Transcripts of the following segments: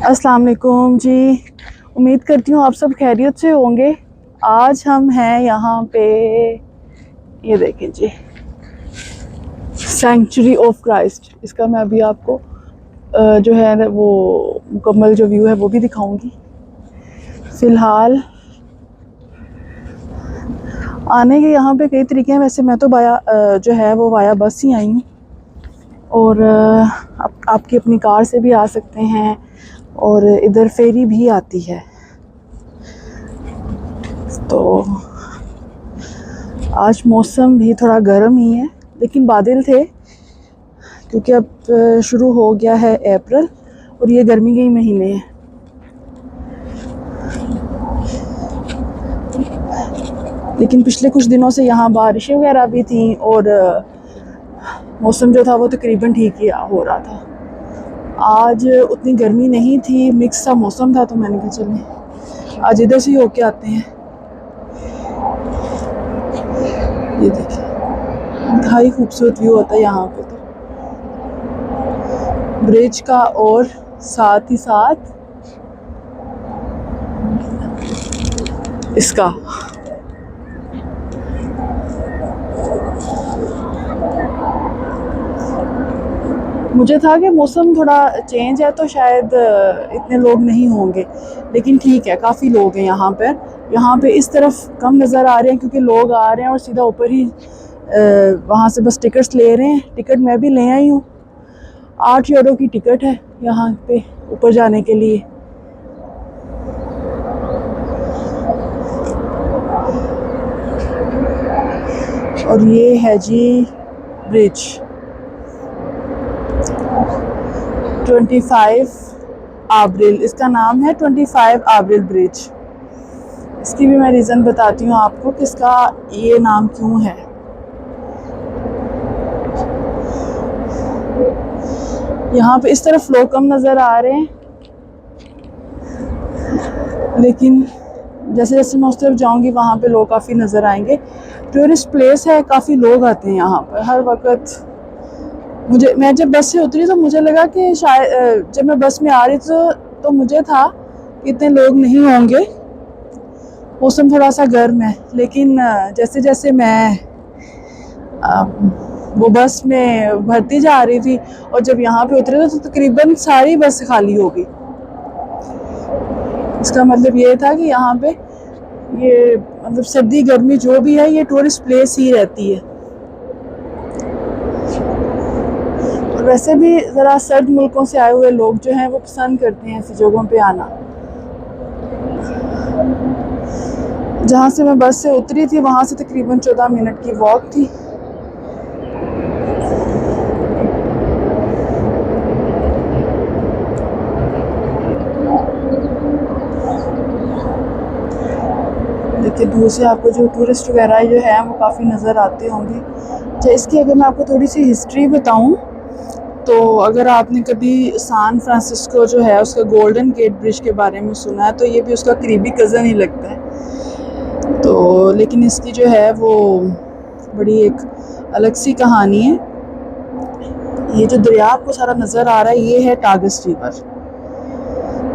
अस्सलाम वालेकुम जी। उम्मीद करती हूँ आप सब खैरियत से होंगे। आज हम हैं यहाँ पे, ये देखें जी, सेंचुरी ऑफ क्राइस्ट। इसका मैं अभी आपको जो है वो मुकम्मल जो व्यू है वो भी दिखाऊंगी। फ़िलहाल आने के यहाँ पे कई तरीके हैं। वैसे मैं तो जो है वो वाया बस ही आई हूँ, और आपकी अपनी कार से भी आ सकते हैं, और इधर फेरी भी आती है। तो आज मौसम भी थोड़ा गर्म ही है, लेकिन बादल थे क्योंकि अब शुरू हो गया है अप्रैल और ये गर्मी के ही महीने हैं। लेकिन पिछले कुछ दिनों से यहाँ बारिशें वगैरह भी थी और मौसम जो था वो तकरीबन ठीक ही हो रहा था। आज उतनी गर्मी नहीं थी, मिक्स सा मौसम था, तो मैंने कहा चलें आज इधर से ही होके आते हैं। ये देखिए, इंतहाई खूबसूरत व्यू होता है यहाँ पे तो ब्रिज का, और साथ ही साथ इसका। मुझे था कि मौसम थोड़ा चेंज है तो शायद इतने लोग नहीं होंगे, लेकिन ठीक है, काफ़ी लोग हैं यहाँ पर। यहाँ पे इस तरफ कम नज़र आ रहे हैं क्योंकि लोग आ रहे हैं और सीधा ऊपर ही वहाँ से बस टिकट्स ले रहे हैं। टिकट मैं भी ले आई हूँ, 8 यूरो की टिकट है यहाँ पे ऊपर जाने के लिए। और ये है जी ब्रिज, 25 अप्रैल इसका नाम है, 25 अप्रैल ब्रिज। इसकी भी मैं रीज़न बताती हूँ आपको कि इसका ये नाम क्यों है। यहाँ पे इस तरफ लोग कम नज़र आ रहे हैं, लेकिन जैसे जैसे मैं उस तरफ जाऊँगी वहाँ पे लोग काफ़ी नज़र आएंगे। टूरिस्ट प्लेस है, काफ़ी लोग आते हैं यहाँ पर हर वक्त। मैं जब बस से उतरी तो मुझे लगा कि शायद जब मैं बस में आ रही तो मुझे था कि इतने लोग नहीं होंगे, मौसम थोड़ा सा गर्म है। लेकिन जैसे जैसे मैं वो बस में भरती जा रही थी और जब यहाँ पे उतरे तो तकरीबन सारी बस खाली हो गई। इसका मतलब ये था कि यहाँ पे ये मतलब सर्दी गर्मी जो भी है, ये टूरिस्ट प्लेस ही रहती है। और वैसे भी ज़रा सर्द मुल्कों से आए हुए लोग जो हैं वो पसंद करते हैं ऐसी जगहों पे आना। जहाँ से मैं बस से उतरी थी वहाँ से तकरीबन 14 मिनट की वॉक थी। देखिए दूर से आपको जो टूरिस्ट वगैरह जो है वो काफ़ी नज़र आते होंगे। अच्छा, इसकी अगर मैं आपको थोड़ी सी हिस्ट्री बताऊं तो अगर आपने कभी सैन फ्रांसिस्को जो है उसका गोल्डन गेट ब्रिज के बारे में सुना है तो ये भी उसका करीबी कज़न ही लगता है। तो लेकिन इसकी जो है वो बड़ी एक अलग सी कहानी है। ये जो दरिया आपको सारा नज़र आ रहा है ये है टागस रिवर।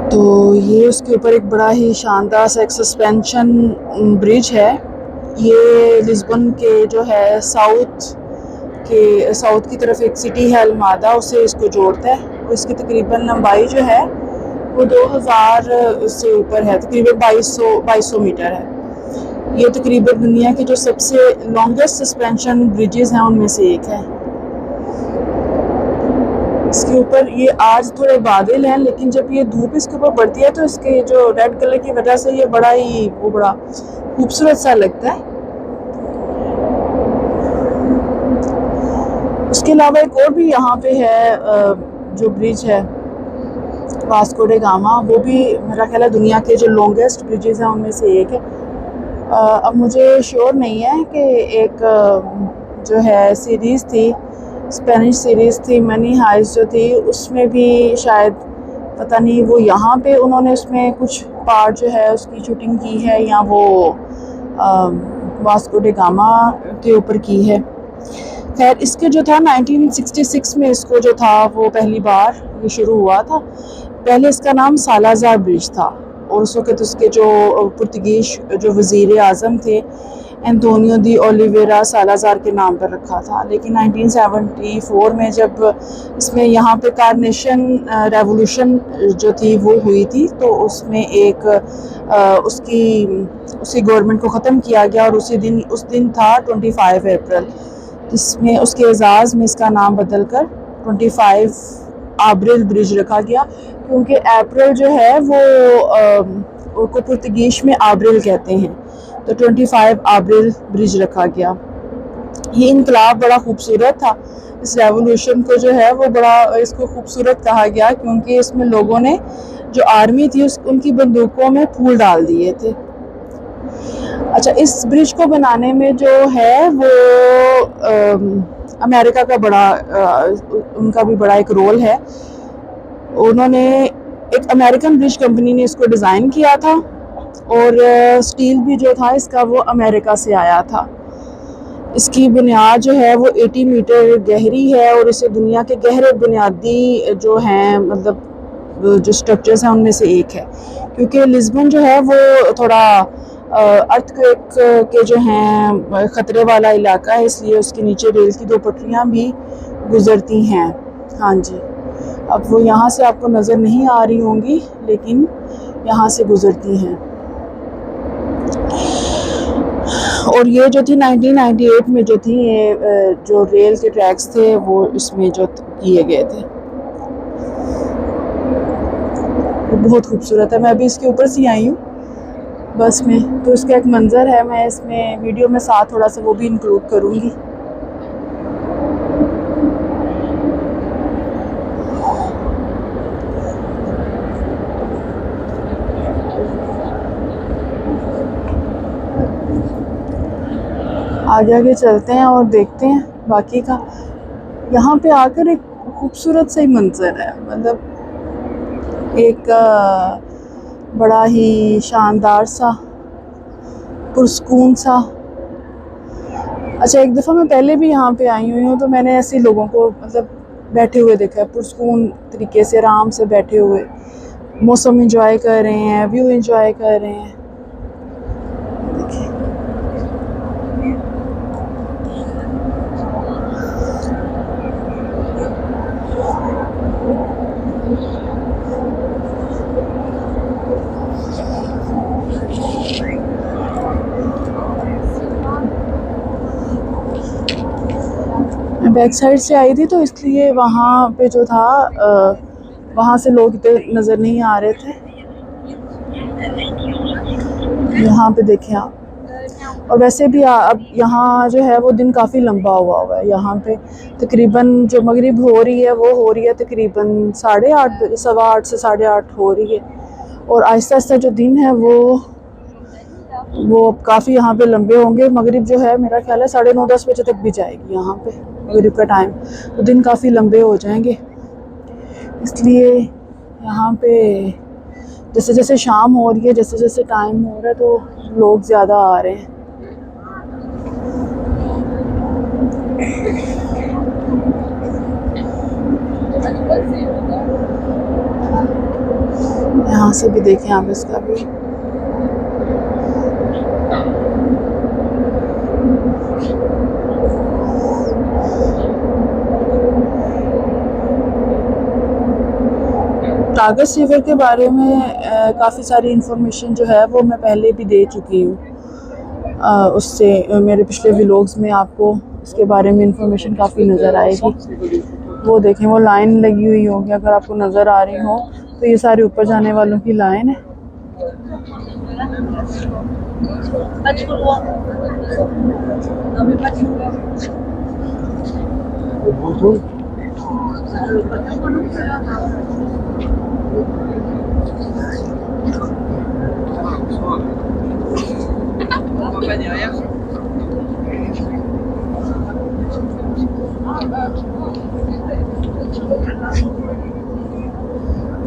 तो ये उसके ऊपर एक बड़ा ही शानदार सा एक सस्पेंशन ब्रिज है। ये लिस्बन के जो है साउथ की तरफ एक सिटी है अल्मादा, उससे इसको जोड़ता है। और इसकी तकरीबन लंबाई जो है वो 2000 से ऊपर है, तकरीबन 2200 मीटर है। ये तकरीबन दुनिया के जो सबसे लॉन्गेस्ट सस्पेंशन ब्रिजेस हैं उनमें से एक है। इसके ऊपर ये आज थोड़े बादल हैं, लेकिन जब ये धूप इसके ऊपर पड़ती है तो इसके जो रेड कलर की वजह से ये बड़ा खूबसूरत सा लगता है। उसके अलावा एक और भी यहाँ पे है जो ब्रिज है वास्को डे गामा, वो भी मेरा ख्याल है दुनिया के जो लॉन्गेस्ट ब्रिजेस हैं उनमें से एक है। अब मुझे श्योर नहीं है कि एक जो है सीरीज़ थी, स्पेनिश सीरीज़ थी मनी हाइस्ट जो थी, उसमें भी शायद पता नहीं वो यहाँ पे उन्होंने उसमें कुछ पार्ट जो है उसकी शूटिंग की है या वो वास्को डे गामा के ऊपर की है। खैर, इसके जो था 1966 में इसको जो था वो पहली बार ये शुरू हुआ था। पहले इसका नाम सालाज़ार ब्रिज था और उस वक़्त उसके जो पुर्तगीज जो वज़ीर आज़म थे एंटोनियो दी ओलिवेरा सालाज़ार के नाम पर रखा था। लेकिन 1974 में जब इसमें यहाँ पे कारनेशन रेवोल्यूशन जो थी वो हुई थी, तो उसमें एक उसकी गवर्नमेंट को ख़त्म किया गया और उस दिन था 25 अप्रैल, जिसमें उसके एजाज़ में इसका नाम बदल कर 25 अप्रैल ब्रिज रखा गया, क्योंकि अप्रैल जो है वो को पुर्तगीज में अप्रैल कहते हैं, तो 25 अप्रैल ब्रिज रखा गया। ये इनकलाब बड़ा खूबसूरत था। इस रेवोल्यूशन को जो है वो बड़ा इसको खूबसूरत कहा गया, क्योंकि इसमें लोगों ने जो आर्मी थी उनकी बंदूकों में फूल डाल दिए थे। अच्छा, इस ब्रिज को बनाने में जो है वो अमेरिका का उनका भी बड़ा एक रोल है। उन्होंने एक अमेरिकन ब्रिज कंपनी ने इसको डिज़ाइन किया था और स्टील भी जो था इसका वो अमेरिका से आया था। इसकी बुनियाद जो है वो 80 मीटर गहरी है और इसे दुनिया के गहरे बुनियादी जो हैं मतलब जो स्ट्रक्चर्स हैं उनमें से एक है, क्योंकि लिस्बन जो है वो थोड़ा अर्थक्वेक के जो हैं ख़तरे वाला इलाका है, इसलिए उसके नीचे रेल की 2 पटरियाँ भी गुज़रती हैं। हाँ जी, अब वो यहाँ से आपको नज़र नहीं आ रही होंगी, लेकिन यहाँ से गुज़रती हैं। और ये जो थी 1998 में जो थी ये जो रेल के ट्रैक्स थे वो इसमें जो किए गए थे। बहुत खूबसूरत है। मैं अभी इसके ऊपर से आई हूँ बस में, तो इसका एक मंज़र है, मैं इसमें वीडियो में साथ थोड़ा सा वो भी इंक्लूड करूँगी। आगे आगे चलते हैं और देखते हैं बाकी का। यहाँ पे आकर एक खूबसूरत सा ही मंज़र है, मतलब एक बड़ा ही शानदार सा पुरस्कून सा। अच्छा, एक दफ़ा मैं पहले भी यहाँ पे आई हुई हूँ, तो मैंने ऐसे लोगों को मतलब बैठे हुए देखा है, पुरस्कून तरीके से आराम से बैठे हुए, मौसम एंजॉय कर रहे हैं, व्यू एंजॉय कर रहे हैं। मैं बैक साइड से आई थी, तो इसलिए वहाँ पे जो था वहाँ से लोग इतने नज़र नहीं आ रहे थे। यहाँ पे देखें आप, और वैसे भी अब यहाँ जो है वो दिन काफ़ी लंबा हुआ है। यहाँ पे तकरीबन जो मगरिब हो रही है वो हो रही है तकरीबन 8:30 सवा 8 से 8:30 हो रही है, और आहिस्ता आहिस्ता जो दिन है वो काफ़ी यहाँ पे लंबे होंगे। मगरिब जो है मेरा ख्याल है 9:30-10 बजे तक भी जाएगी यहाँ पे मगरिब का टाइम, तो दिन काफ़ी लंबे हो जाएंगे। इसलिए यहाँ पे जैसे जैसे शाम हो रही है, जैसे जैसे टाइम हो रहा है, तो लोग ज़्यादा आ रहे हैं। यहाँ से भी देखें आप इसका भी। टागस रिवर के बारे में काफ़ी सारी इन्फॉर्मेशन जो है वो मैं पहले भी दे चुकी हूँ। उससे मेरे पिछले व्लॉग्स में आपको इसके बारे में इन्फॉर्मेशन काफ़ी नज़र आएगी। वो देखें, वो लाइन लगी हुई होगी, अगर आपको नज़र आ रही हो तो ये सारे ऊपर जाने वालों की लाइन है।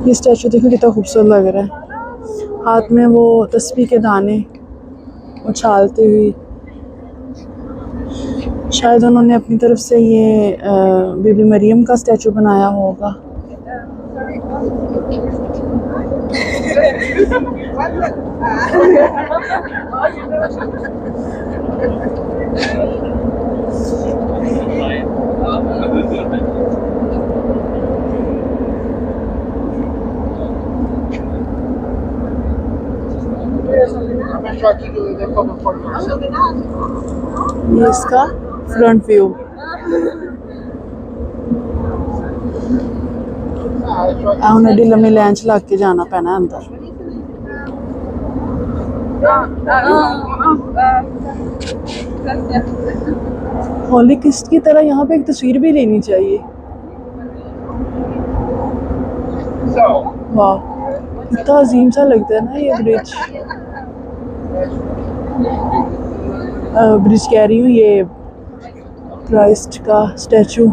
ये स्टैचू देखो कितना खूबसूरत लग रहा है, हाथ में वो तस्बीह के दाने उछालते हुए। शायद उन्होंने अपनी तरफ से ये बीबी मरियम का स्टैचू बनाया होगा। ये इसका फ्रंट व्यू। ਹੁਣ ਐਡੀ ਲੰਮੀ ਲਾਈਨ ਚ ਲੱਗ ਕੇ ਜਾਣਾ ਪੈਣਾ ਅੰਦਰ। होली किस्त की तरह यहाँ पे एक तस्वीर भी लेनी चाहिए। वाह, इतना अजीम सा लगता है ना ये ब्रिज। ब्रिज कह रही हूँ, ये क्राइस्ट का स्टैचू।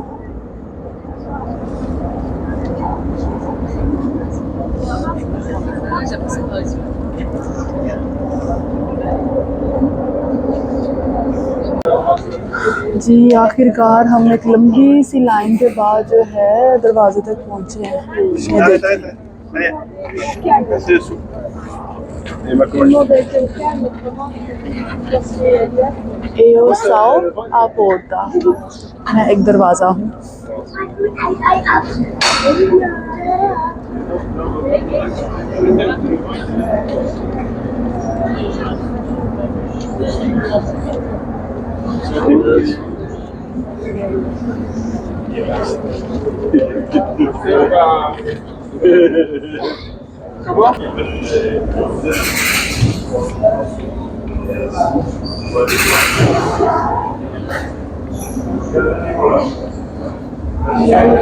जी आखिरकार हम एक लंबी सी लाइन के बाद जो है दरवाजे तक पहुंचे हैं। एओ साओ आपोर्टा, मैं एक दरवाज़ा हूँ।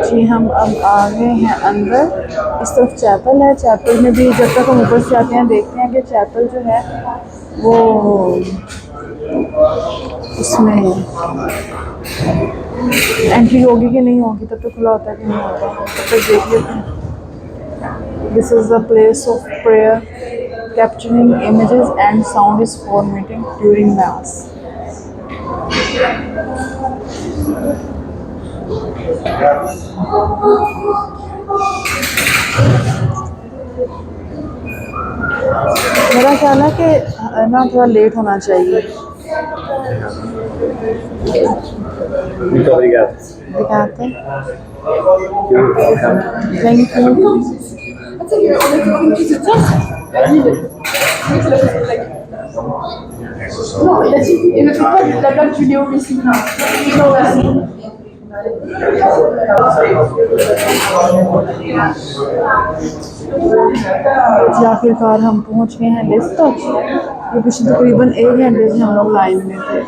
जी हम अब आ गए हैं अंदर। इस तरफ चैपल है। चैपल में भी जब तक हम ऊपर से आते हैं देखते हैं कि चैपल जो है वो उसमें एंट्री होगी कि नहीं होगी, तब तक खुला होता है कि नहीं होता, तब तक देख लेते हैं। This is the place of prayer, capturing images and sound is for meeting during mass. मेरा ख्याल है कि ना थोड़ा लेट होना चाहिए। दिखाते हैं। Thank you. आखिरकार हम पहुंच गए हैं लिफ्ट तक। ये पिछले तकरीबन 1 घंटे से हम लोग लाइन में थे।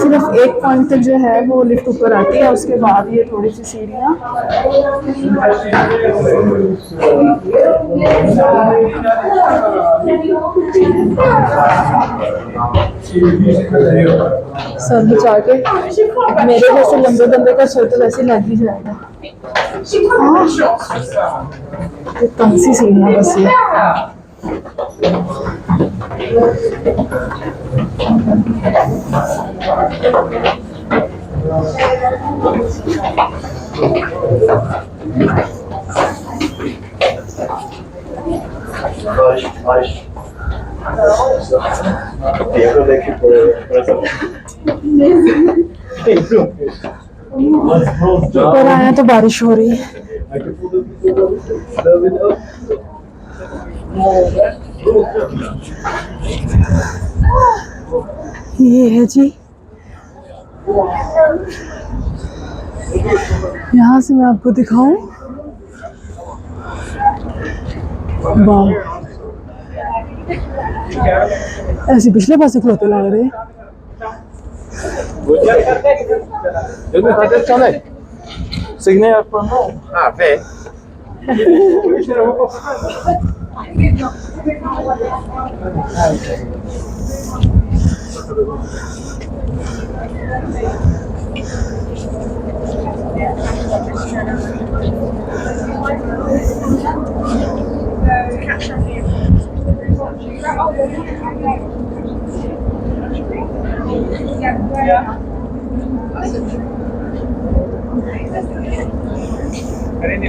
सिर्फ एक पॉइंट तक जो है वो लिफ्ट ऊपर आती है, उसके बाद ये थोड़ी सी सीढ़ियाँ। सर बचा के, मेरे जैसे लंबे बंदे का सर तो वैसे लग ही जाएगा। कौन सी सीढ़ियाँ बस ये। ऊपर आया तो बारिश हो रही है। ये है जी, यहाँ से मैं आपको दिखाऊं। वाह, ऐसे पिछले पास से खलोते लग रहे। Signé por no. Ah, fe. ये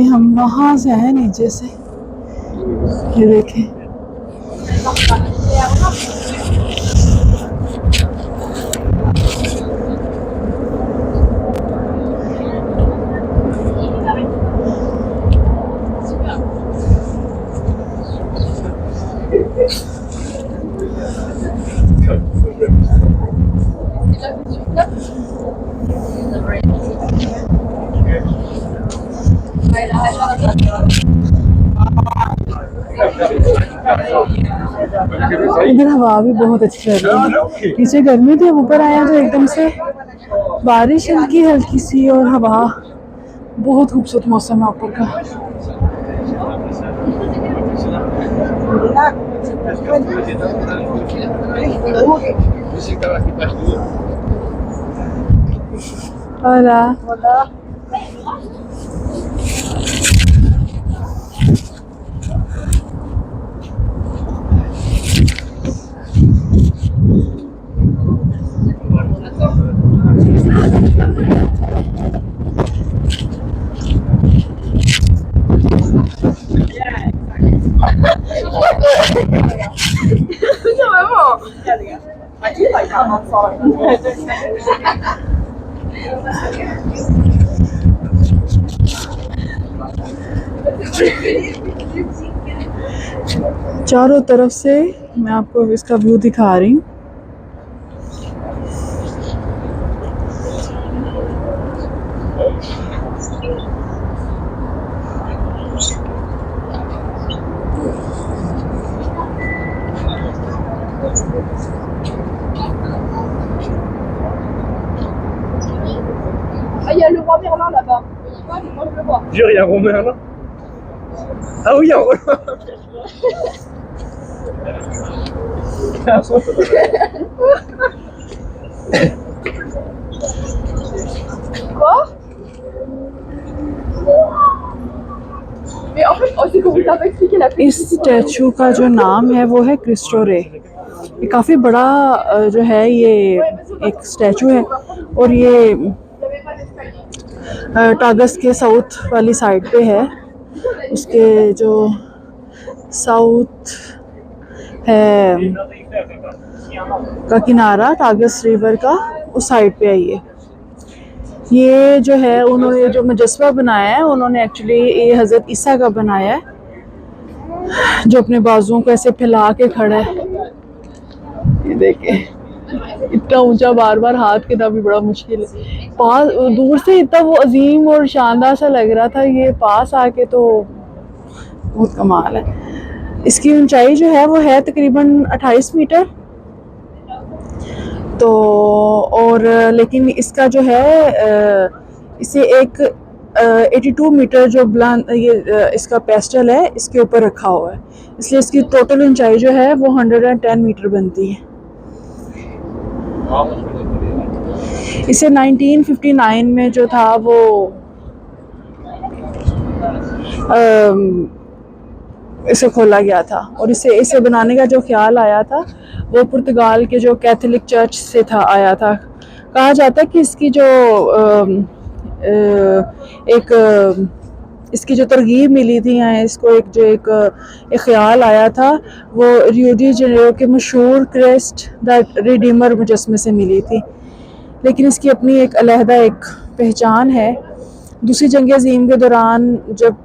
हम वहाँ से हैं नीचे से, ये देखें। इधर हवा भी बहुत अच्छी लग रही है। पीछे गर्मी थी, ऊपर आया तो एकदम से बारिश हल्की हल्की सी और हवा, बहुत खूबसूरत मौसम है ऊपर का। Hola. Hola. चारों तरफ से मैं आपको इसका व्यू दिखा रही हूँ। Il y a le roi Merlin là-bas. Ouais, moi je le vois. Jure, il y a un roi Merlin. Ah oui, il y a un roi Quoi? Mais en fait, c'est qu'on vous a pas expliqué la इस statue का जो नाम है वो है Christo रे। ये काफ़ी बड़ा जो है ये एक स्टैचू है और ये टागस के साउथ वाली साइड पे है। उसके जो साउथ है का किनारा टागस रिवर का, उस साइड पे है ये जो है उन्होंने जो मुजस्समा बनाया है, उन्होंने एक्चुअली ये हज़रत ईसा का बनाया है जो अपने बाजुओं को ऐसे फैला के खड़ा है। ये देखें इतना ऊंचा, बार बार हाथ के ना भी बड़ा मुश्किल है। पास दूर से इतना वो अजीम और शानदार सा लग रहा था, ये पास आके तो बहुत कमाल है। इसकी ऊंचाई जो है वो है तकरीबन 28 मीटर। तो और लेकिन इसका जो है इसे एक 82 मीटर जो बुलंद ये इसका पेस्टल है इसके ऊपर रखा हुआ है, इसलिए इसकी टोटल ऊंचाई जो है वो 110 मीटर बनती है। इसे 1959 में जो था वो इसे खोला गया था और इसे बनाने का जो ख्याल आया था वो पुर्तगाल के जो कैथोलिक चर्च से था आया था। कहा जाता है कि इसकी जो इसकी जो तरगीब मिली थी या इसको एक ख्याल आया था वो रियो डी जेनेरो के मशहूर क्राइस्ट द रिडीमर मुजस्समे से मिली थी। लेकिन इसकी अपनी एक अलहदा एक पहचान है। दूसरी जंग अज़ीम के दौरान जब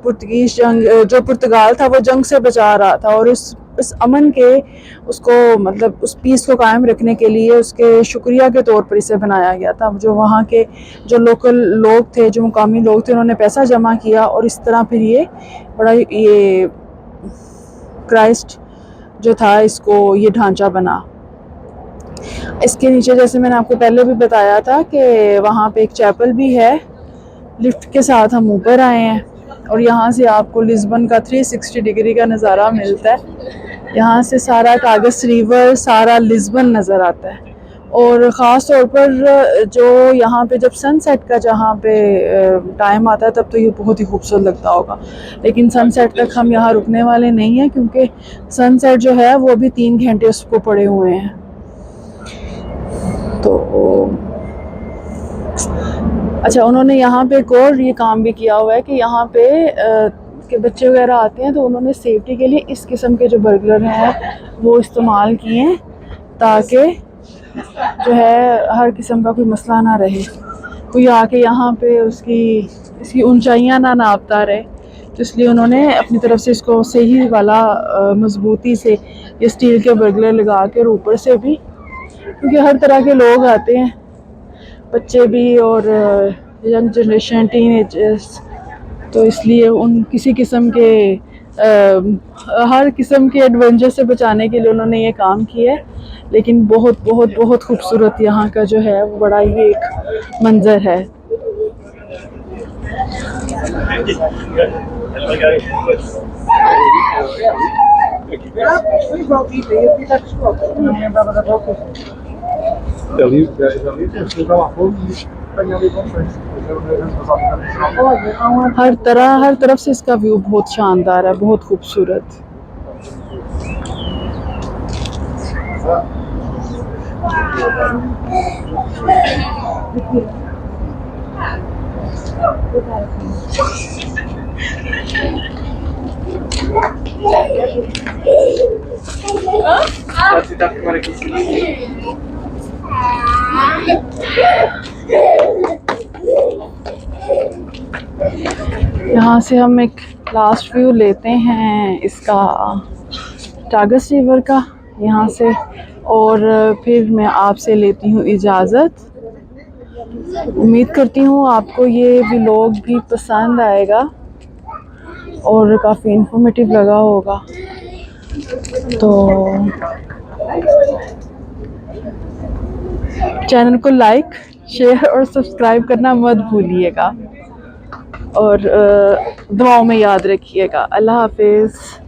जो पुर्तगाल था वो जंग से बचा रहा था और इस अमन के उसको मतलब उस पीस को कायम रखने के लिए उसके शुक्रिया के तौर पर इसे बनाया गया था। जो वहाँ के जो लोकल लोग थे, जो मुकामी लोग थे, उन्होंने पैसा जमा किया और इस तरह फिर ये बड़ा ये क्राइस्ट जो था इसको ये ढांचा बना। इसके नीचे जैसे मैंने आपको पहले भी बताया था कि वहाँ पे एक चैपल भी है। लिफ्ट के साथ हम ऊपर आए हैं और यहाँ से आपको लिस्बन का 360 डिग्री का नज़ारा मिलता है। यहाँ से सारा टागस रिवर, सारा लिस्बन नज़र आता है और ख़ास तौर पर जो यहाँ पे जब सनसेट का जहाँ पे टाइम आता है तब तो ये बहुत ही खूबसूरत लगता होगा, लेकिन सनसेट तक हम यहाँ रुकने वाले नहीं हैं क्योंकि सनसेट जो है वो भी 3 घंटे उसको पड़े हुए हैं। तो अच्छा, उन्होंने यहाँ पे एक और ये काम भी किया हुआ है कि यहाँ पे के बच्चे वगैरह आते हैं तो उन्होंने सेफ्टी के लिए इस किस्म के जो बर्गलर हैं वो इस्तेमाल किए हैं ताकि जो है हर किस्म का कोई मसला ना रहे, कोई आके यहाँ पे इसकी ऊंचाइयाँ ना नापता रहे। तो इसलिए उन्होंने अपनी तरफ से इसको सही वाला मजबूती से ये स्टील के बर्गलर लगा के, और ऊपर से भी क्योंकि हर तरह के लोग आते हैं, बच्चे भी और यंग जनरेशन, टीनेजर्स, तो इसलिए उन किसी किस्म के हर किस्म के एडवेंचर से बचाने के लिए उन्होंने ये काम किया है। लेकिन बहुत बहुत बहुत खूबसूरत यहाँ का जो है वो बड़ा ही एक मंजर है। हर तरफ से इसका व्यू बहुत शानदार है, बहुत खूबसूरत। यहाँ से हम एक लास्ट व्यू लेते हैं इसका टागस रिवर का यहाँ से, और फिर मैं आपसे लेती हूँ इजाज़त। उम्मीद करती हूँ आपको ये व्लॉग भी पसंद आएगा और काफ़ी इंफॉर्मेटिव लगा होगा। तो चैनल को लाइक, शेयर और सब्सक्राइब करना मत भूलिएगा, और दुआओं में याद रखिएगा। अल्लाह हाफिज़।